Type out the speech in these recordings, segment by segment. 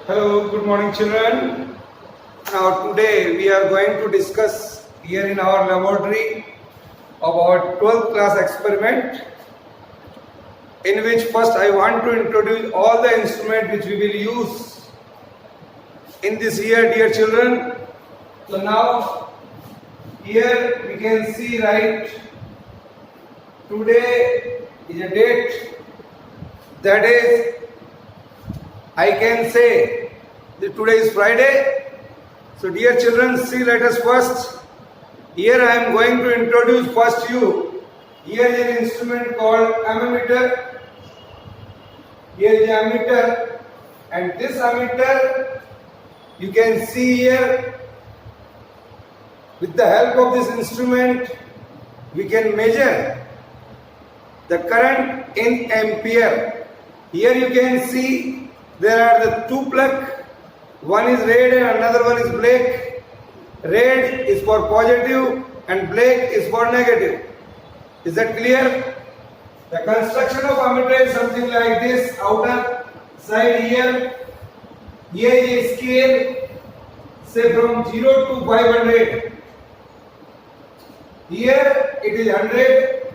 Hello, good morning children. Now today we are going to discuss here in our laboratory about 12th class experiment, in which first I want to introduce all the instruments which we will use in this year, dear children. So now here we can see, right, today is a date, that is, I can say that today is Friday. So dear children, see, let us first, here I am going to introduce first you. Here is an instrument called ammeter. Here is an ammeter, and this ammeter you can see here. With the help of this instrument we can measure the current in ampere. Here you can see there are the two plug, one is red and another one is black. Red is for positive and black is for negative. Is that clear? The construction of ammeter is something like this. Outer side here is a scale, say from 0 to 500. Here it is 100,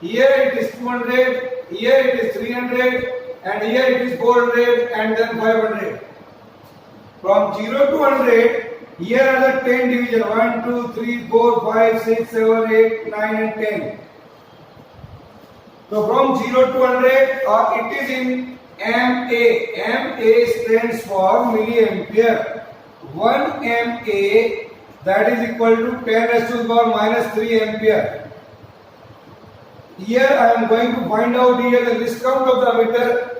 here it is 200, here it is 300, and here it is 400 and then 500. From 0 to 100, here are the 10 division, 1, 2, 3, 4, 5, 6, 7, 8, 9 and 10. So from 0 to 100, it is in MA. MA stands for milliampere. 1 MA, that is equal to 10 raised to the power minus 3 ampere. Here I am going to find out here the list count of the ammeter.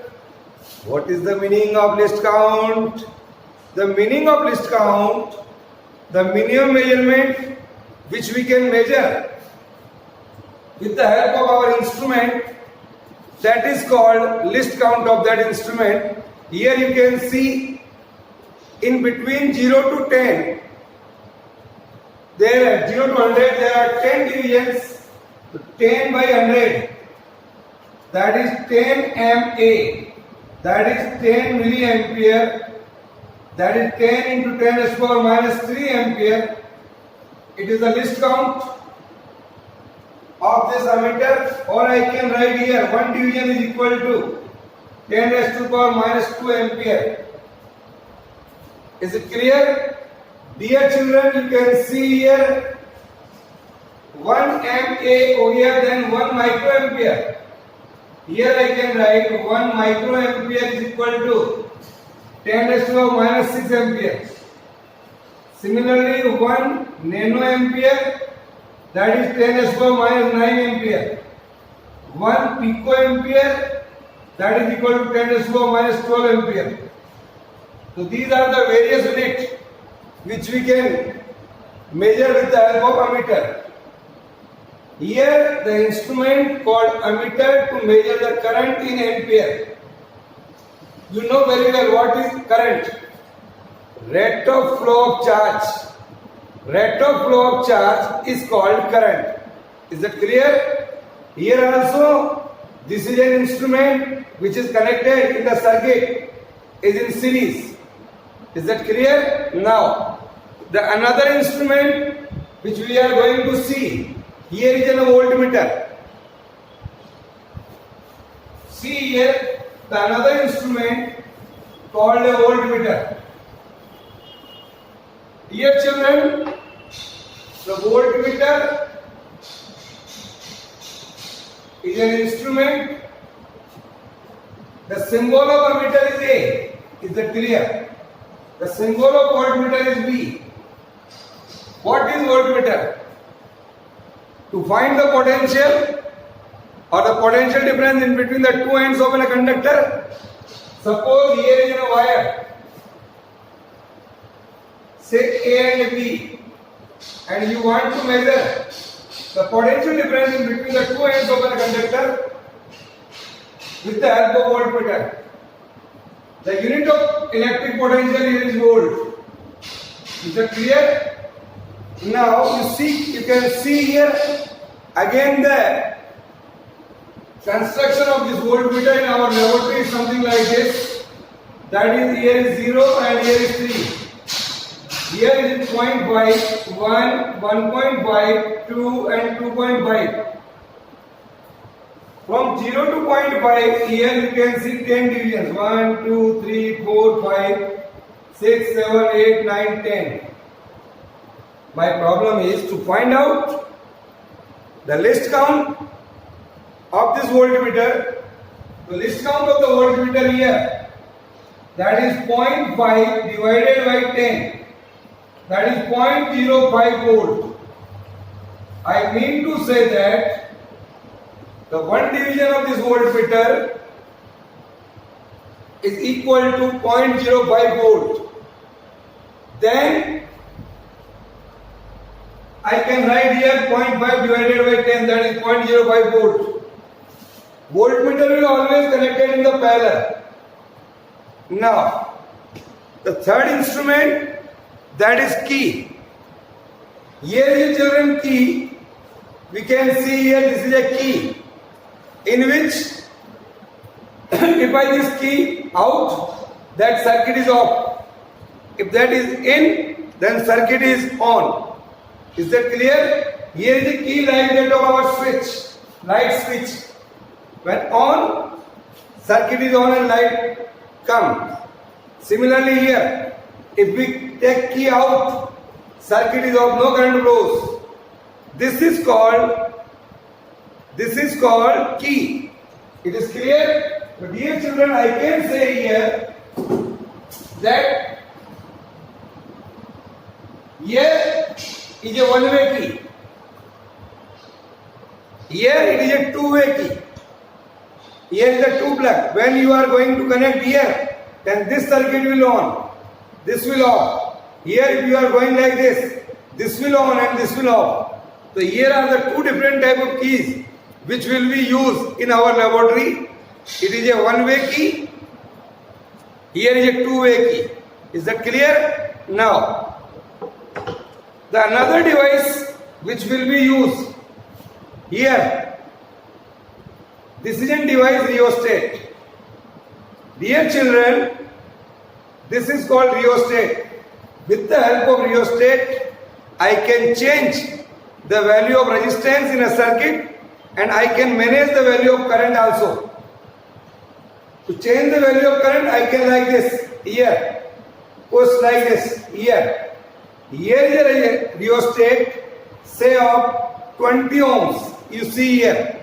What is the meaning of list count? The meaning of list count, the minimum measurement which we can measure with the help of our instrument, that is called list count of that instrument. Here you can see in between 0 to 10, there 0 to 100 there are 10 divisions. So 10 by 100, that is 10 MA, that is 10 milliampere, that is 10 into 10 raised to the power minus 3 ampere. It is the list count of this ammeter, or I can write here 1 division is equal to 10 raised to the power minus 2 ampere. Is it clear? Dear children, you can see here 1 MA over here, then 1 microampere. Here I can write 1 microampere is equal to 10 raised to the power minus 6 ampere. Similarly, 1 nanoampere, that is 10 raised to the power minus 9 ampere. 1 picoampere, that is equal to 10 raised to the power minus 12 ampere. So these are the various units which we can measure with the help of ammeter. Here the instrument called ammeter to measure the current in ampere. You know very well what is current. Rate of flow of charge. Rate of flow of charge is called current. Is that clear? Here also this is an instrument which is connected in the circuit, is in series. Is that clear? Now the another instrument which we are going to see, here is a voltmeter. See here the another instrument called a voltmeter. Here children, the voltmeter is an instrument. The symbol of ammeter is A. Is that clear? The symbol of voltmeter is V. What is voltmeter? To find the potential or the potential difference in between the two ends of a conductor. Suppose here is a wire, say A and B, and you want to measure the potential difference in between the two ends of a conductor with the help of voltmeter. The unit of electric potential here is volt. Is that clear? Now you can see here again the construction of this voltmeter in our laboratory is something like this. That is, here is 0 and here is 3. Here is 0.5, 1, 1.5, 2 and 2.5. From 0 to 0.5, here you can see 10 divisions. 1, 2, 3, 4, 5, 6, 7, 8, 9, 10. My problem is to find out the least count of this voltmeter. The least count of the voltmeter here, that is 0.5 divided by 10. That is 0.05 volt. I mean to say that the one division of this voltmeter is equal to 0.05 volt. Then I can write here 0.5 divided by 10, that is 0.05 volt. Voltmeter will always connected in the parallel. Now, the third instrument, that is key. Here is children key. We can see here this is a key in which if I this key out, that circuit is off. If that is in, then circuit is on. Is that clear? Here is the key like that of our switch, light switch. When on, circuit is on and light comes. Similarly here, if we take key out, circuit is off, no current flows. This is called key. It is clear? But dear children, I can say here that here is a one-way key. Here it is a two-way key. Here is a two plug. When you are going to connect here, then this circuit will on. This will off. Here if you are going like this will on and this will off. So here are the two different type of keys which will be used in our laboratory. It is a one-way key. Here is a two-way key. Is that clear? Now, the another device which will be used here, decision device rheostat. Dear children, this is called rheostat. With the help of rheostat, I can change the value of resistance in a circuit and I can manage the value of current also. To change the value of current, I can like this here, push like this here. Here is a rheostat, say of 20 ohms. You see here.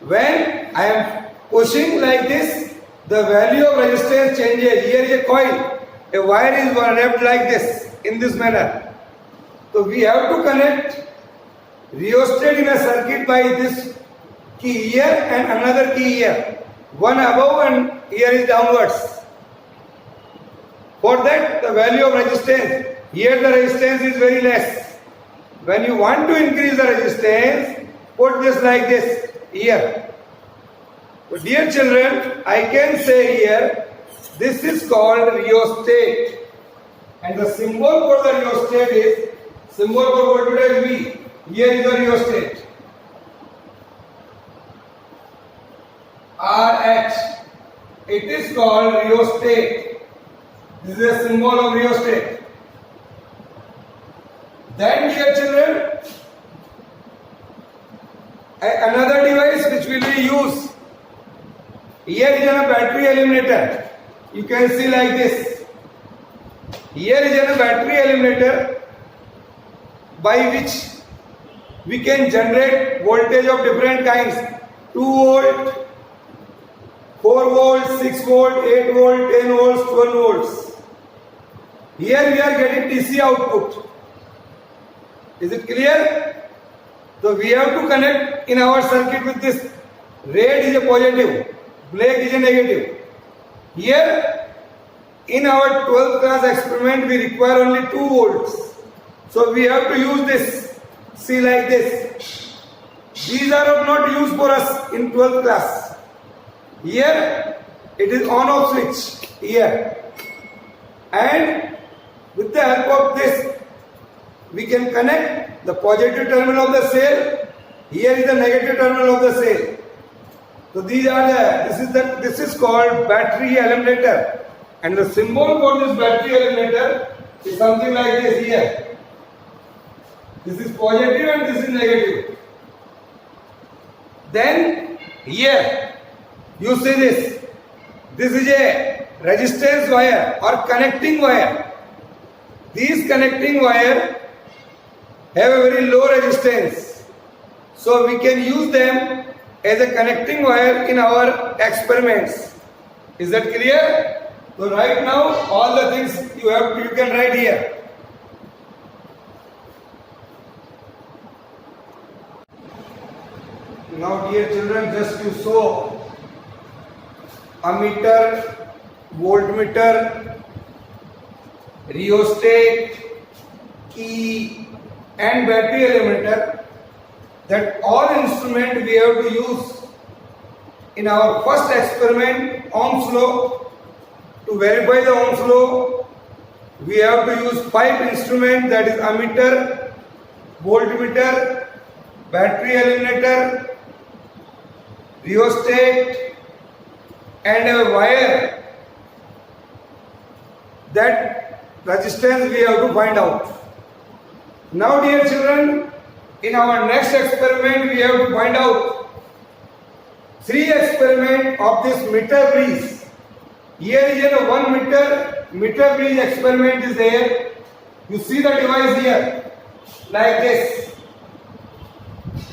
When I am pushing like this, the value of resistance changes. Here is a coil. A wire is wrapped like this, in this manner. So we have to connect rheostat in a circuit by this key here and another key here. One above and here is downwards. For that, the value of resistance, here the resistance is very less. When you want to increase the resistance, put this like this here. So dear children, I can say here, this is called rheostat. And the symbol for the rheostat is, symbol for voltmeter is V. Here is the rheostat. RH. It is called rheostat. This is a symbol of rheostat. Then dear children, another device which will be used. Here is a battery eliminator. You can see like this. Here is a battery eliminator by which we can generate voltage of different kinds. 2 volt, 4 volts, 6 volt, 8 volt, 10 volts, 12 volts. Here we are getting DC output. Is it clear? So we have to connect in our circuit with this. Red is a positive, black is a negative. Here in our 12th class experiment we require only 2 volts. So we have to use this. See like this. These are of not used for us in 12th class. Here it is on off switch here. And with the help of this we can connect the positive terminal of the cell. Here is the negative terminal of the cell. So this is called battery eliminator, and the symbol for this battery eliminator is something like this here. This is positive and this is negative. Then here you see this. This is a resistance wire or connecting wire. These connecting wire have a very low resistance, so we can use them as a connecting wire in our experiments. Is that clear? So right now all the things you can write here. Now dear children, just you saw ammeter, voltmeter, rheostat, key and battery eliminator, that all instrument we have to use in our first experiment, Ohm's law. To verify the Ohm's law, we have to use 5 instruments, that is ammeter, voltmeter, battery eliminator, rheostat and a wire. That resistance we have to find out. Now dear children, in our next experiment we have to find out 3 experiments of this meter bridge. Here is a 1 meter bridge experiment is there. You see the device here like this.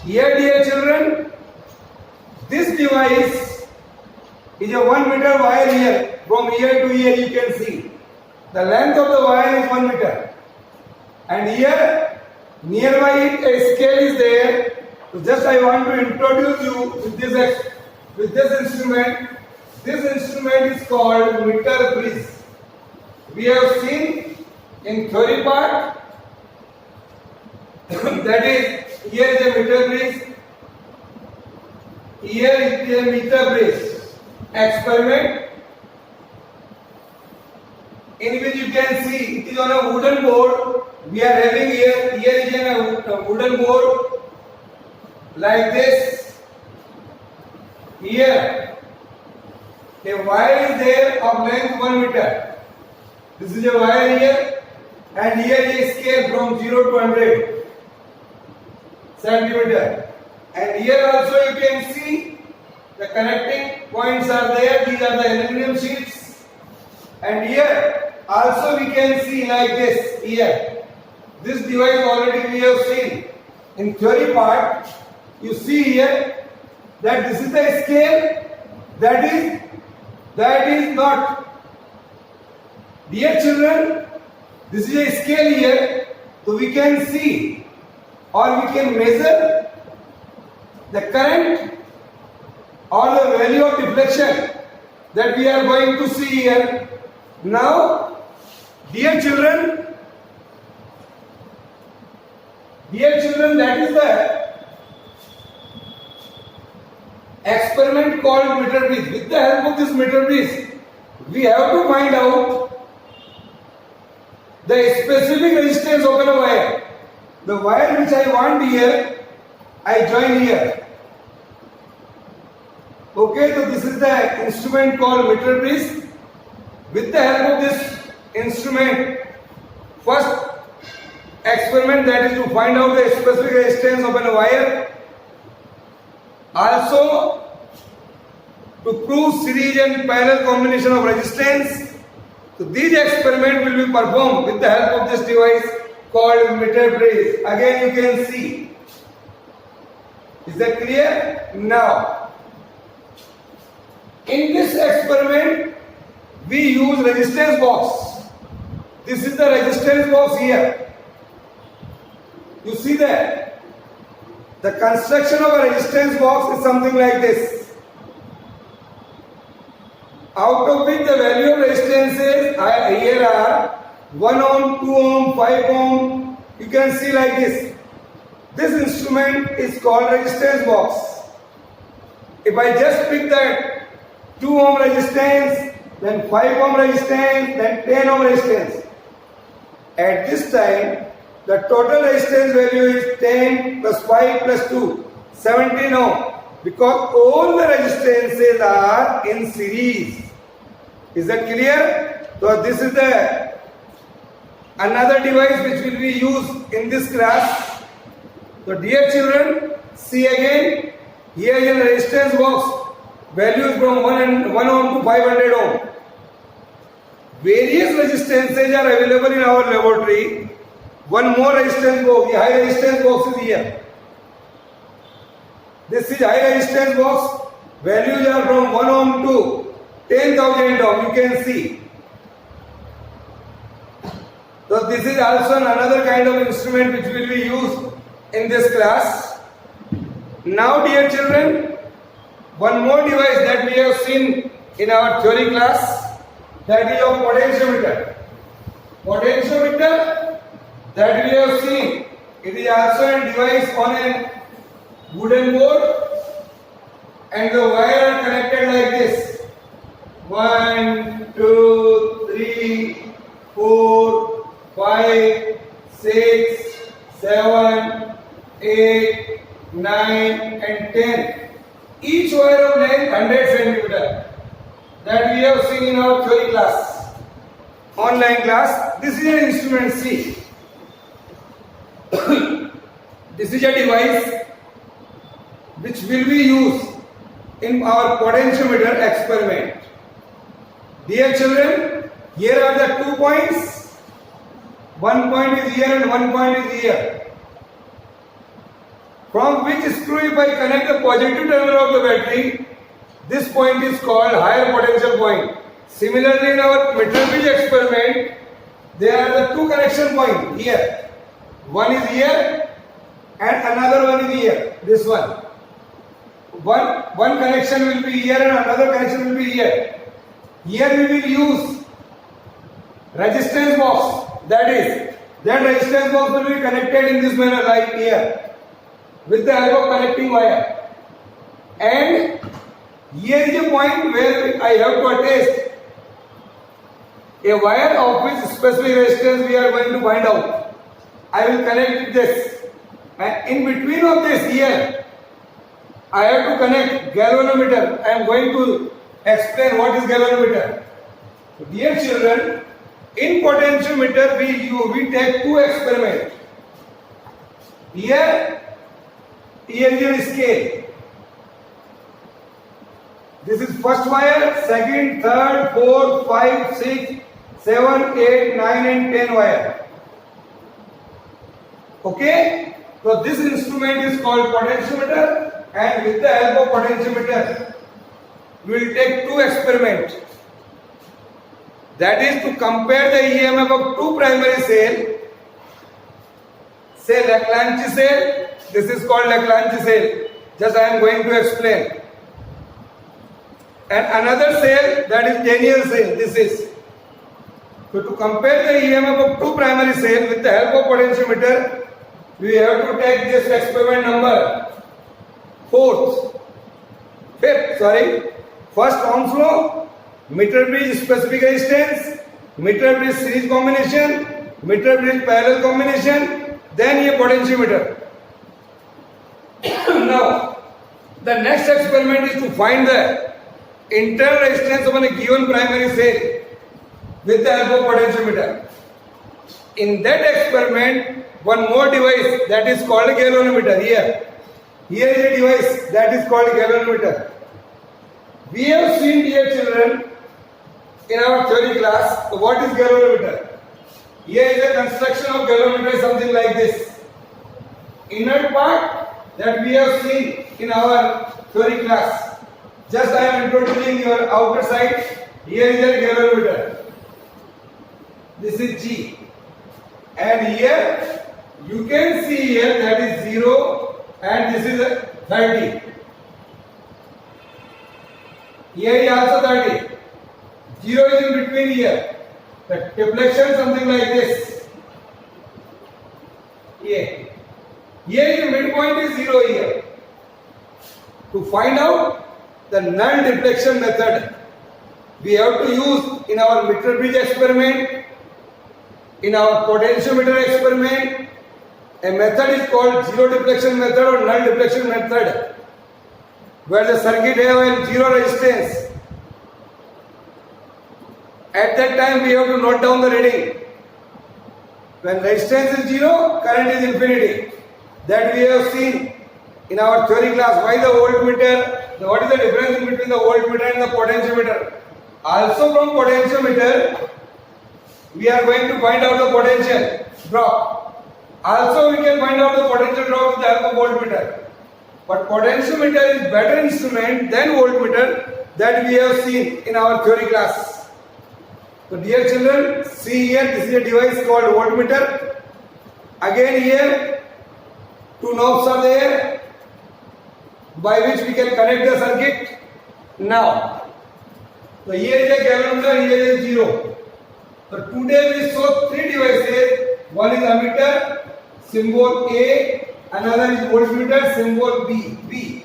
Here dear children, this device is a 1 meter wire here. From here to here you can see. The length of the wire is 1 meter. And here nearby it a scale is there. So just I want to introduce you with this instrument. This instrument is called meter bridge. We have seen in theory part that is, here is a meter bridge. Here is a meter bridge experiment, in which you can see it is on a wooden board. We are having here is a wooden board like this. Here a wire is there of length 1 meter. This is a wire here, and here is a scale from 0 to 100 centimeter. And here also you can see the connecting points are there. These are the aluminum sheets. And here also we can see like this here. This device already we have seen. In theory part, you see here that this is the scale. That is not. Dear children, this is a scale here. So we can see or we can measure the current or the value of deflection that we are going to see here. Now, dear children, that is the experiment called meter bridge. With the help of this meter bridge, we have to find out the specific resistance of a wire. The wire which I want here, I join here. Okay, so this is the instrument called meter bridge. With the help of this instrument, first experiment, that is to find out the specific resistance of a wire. Also to prove series and parallel combination of resistance. So these experiments will be performed with the help of this device called meter bridge. Again you can see. Is that clear? Now, in this experiment we use resistance box. This is the resistance box here. You see that the construction of a resistance box is something like this, out of which the value of resistances here are 1 ohm, 2 ohm, 5 ohm. You can see like this. This instrument is called resistance box. If I just pick that 2 ohm resistance, then 5 ohm resistance, then 10 ohm resistance, at this time the total resistance value is 10 plus 5 plus 2, 17 ohm. Because all the resistances are in series. Is that clear? So this is the another device which will be used in this class. So dear children, see again, here is a resistance box, values from 1 ohm to 500 ohm. Various resistances are available in our laboratory. One more resistance box, the high resistance box is here. This is high resistance box, values are from 1 ohm to 10,000 ohm, you can see. So this is also another kind of instrument which will be used in this class. Now dear children, one more device that we have seen in our theory class, that is of potentiometer. Potentiometer that we have seen, it is also a device on a wooden board and the wire are connected like this. 1, 2, 3, 4, 5, 6, 7, 8, 9 and 10. Each wire of length 100 centimeter. That we have seen in our theory class. Online class. This is an instrument C. This is a device which will be used in our potentiometer experiment. Dear children, here are the 2 points. One point is here and one point is here. From which screw if I connect the positive terminal of the battery, this point is called higher potential point. Similarly, in our metal bridge experiment, there are the 2 connection points here. One is here and another one is here. This one. One connection will be here and another connection will be here. Here we will use resistance box. That resistance box will be connected in this manner like here with the help of connecting wire. And here is a point where I have to attach a wire of which specific resistance we are going to find out. I will connect this, and in between of this here I have to connect galvanometer. I am going to explain what is galvanometer. So dear children, in potentiometer we take 2 experiments. Here is a scale. This is first wire, second, third, fourth, 5, 6, 7, 8, 9 and 10 wire. Okay? So this instrument is called potentiometer, and with the help of potentiometer we will take 2 experiments. That is to compare the EMF of 2 primary cells. Say Leclanche cell, this is called Leclanche cell. Just I am going to explain. And another cell, that is Daniell cell, this is. So to compare the EMF of 2 primary cells with the help of potentiometer, we have to take this experiment number 5th. First Ohm's law, meter bridge specific resistance, meter bridge series combination, meter bridge parallel combination, then a potentiometer. Now, the next experiment is to find the internal resistance of a given primary cell with the help of potentiometer. In that experiment, one more device that is called galvanometer. Here is a device that is called galvanometer. We have seen, dear children, in our theory class, what is galvanometer. Here is a construction of galvanometer, something like this. Inner part that we have seen in our theory class. Just I am introducing your outer side. Here is a galvanometer. This is G. And here you can see here that is 0 and this is 30. Here is also 30. 0 is in between here. The deflection something like this. Here. Here the midpoint is 0 here. To find out the null deflection method, we have to use in our meter bridge experiment, in our potentiometer experiment, a method is called zero deflection method or null deflection method. where the circuit have zero resistance. At that time we have to note down the reading. When resistance is zero, current is infinity. That we have seen in our theory class. Why the voltmeter? What is the difference between the voltmeter and the potentiometer? Also from potentiometer, we are going to find out the potential drop. Also we can find out the potential drop with the help of voltmeter. But potentiometer is better instrument than voltmeter that we have seen in our theory class. So dear children, see here, this is a device called voltmeter. Again here, two knobs are there by which we can connect the circuit. Now, so here is a galvanometer, here is a zero. So today we saw three devices. One is ammeter, symbol A, another is voltmeter, symbol B.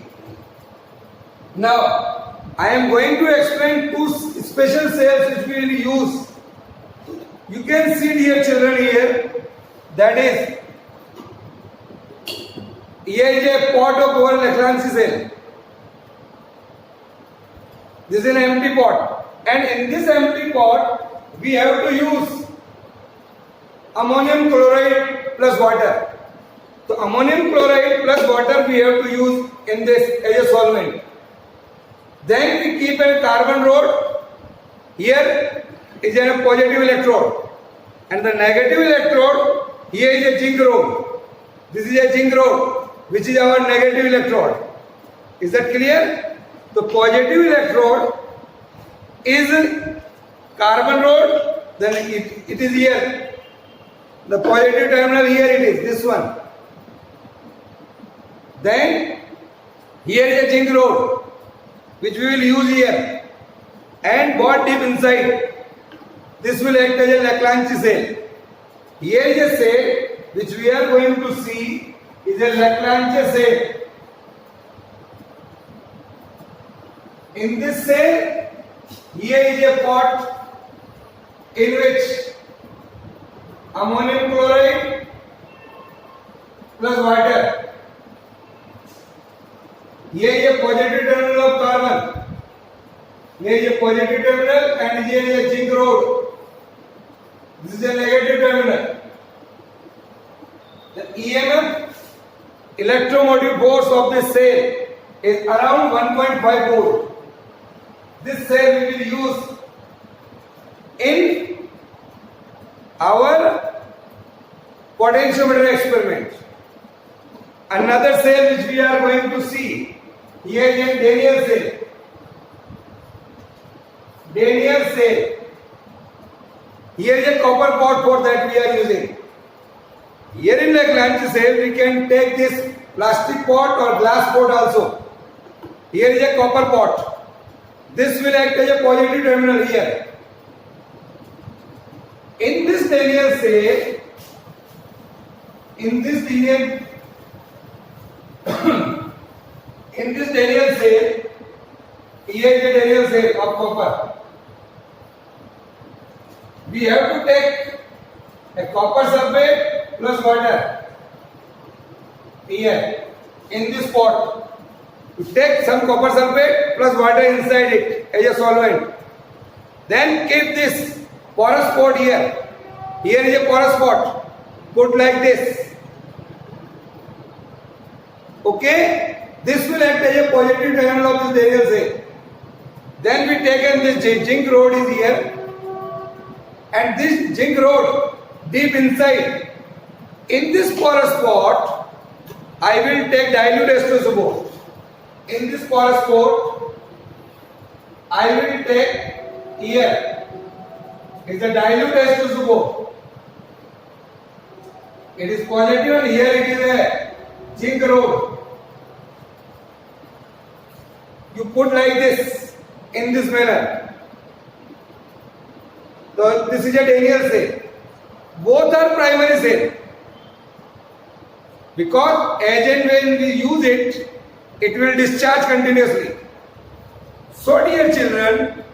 Now, I am going to explain two special cells which we will use. You can see, dear children, here, that is, here is a pot of our Leclanche cell. This is an empty pot, and in this empty pot we have to use ammonium chloride plus water. So ammonium chloride plus water we have to use in this as a solvent. Then we keep a carbon rod. Here is a positive electrode, and the negative electrode, here is a zinc rod. This is a zinc rod, which is our negative electrode. Is that clear? The positive electrode is carbon rod, then it is here. The positive terminal here it is, this one. Then here is a zinc rod, which we will use here, and bought deep inside. This will act as a Leclanche cell. Here is a cell which we are going to see is a Leclanche cell. In this cell, here is a pot in which ammonium chloride plus water. Here is a positive terminal of carbon. Here is a positive terminal and here is a zinc rod. This is a negative terminal. The EMF, electromotive force of this cell, is around 1.5 volt. This cell we will use in our potentiometer experiment. Another cell which we are going to see, here is a Daniell cell. Daniell cell. Here is a copper pot for that we are using. Here in Leclanche cell we can take this plastic pot or glass pot also. Here is a copper pot. This will act as a positive terminal here. In this Daniell cell, in this Daniell cell, here is a Daniell cell of copper. We have to take a copper sulfate plus water here in this pot. You take some copper sulfate plus water inside it as a solvent. Then keep this porous pot here. Here is a porous pot. Put like this. Okay? This will act as a positive terminal of this Daniell cell. Then we take this zinc rod is here. And this zinc rod deep inside. In this porous pot, I will take dilute H2SO4. In this porous pot, I will take here is the dilute H2SO4. It is positive and here it is a zinc rod. You put like this in this manner. So this is a Daniell cell. Both are primary cell. Because as and when we use it, it will discharge continuously. So dear children,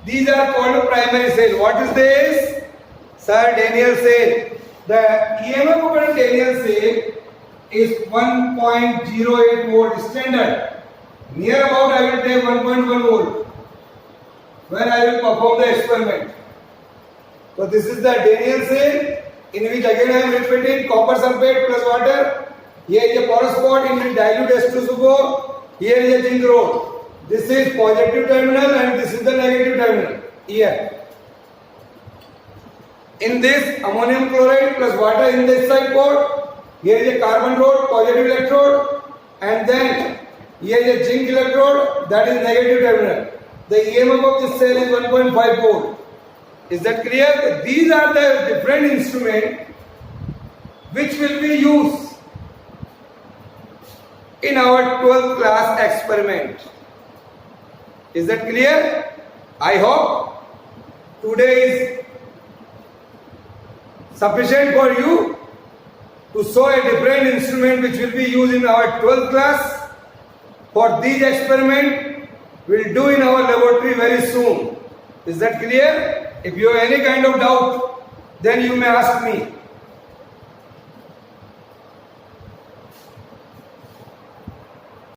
these are called primary cell. What is this? Sir, Daniell cell. The EMF of a Daniell cell is 1.08 volt standard. Near about I will take 1.1 volt when I will perform the experiment. So this is the Daniell cell in which again I am repeating copper sulfate plus water. Here is a porous spot in which dilute H2SO4. Here is a zinc rod. This is positive terminal and this is the negative terminal. Here. In this ammonium chloride plus water in this side port. Here is a carbon rod, positive electrode, and then here is a zinc electrode, that is negative terminal. The EMF of this cell is 1.5 volt. Is that clear? These are the different instruments which will be used in our 12th class experiment. Is that clear? I hope today is sufficient for you to show a different instrument which will be used in our 12th class. For these experiments, we will do in our laboratory very soon. Is that clear? If you have any kind of doubt, then you may ask me.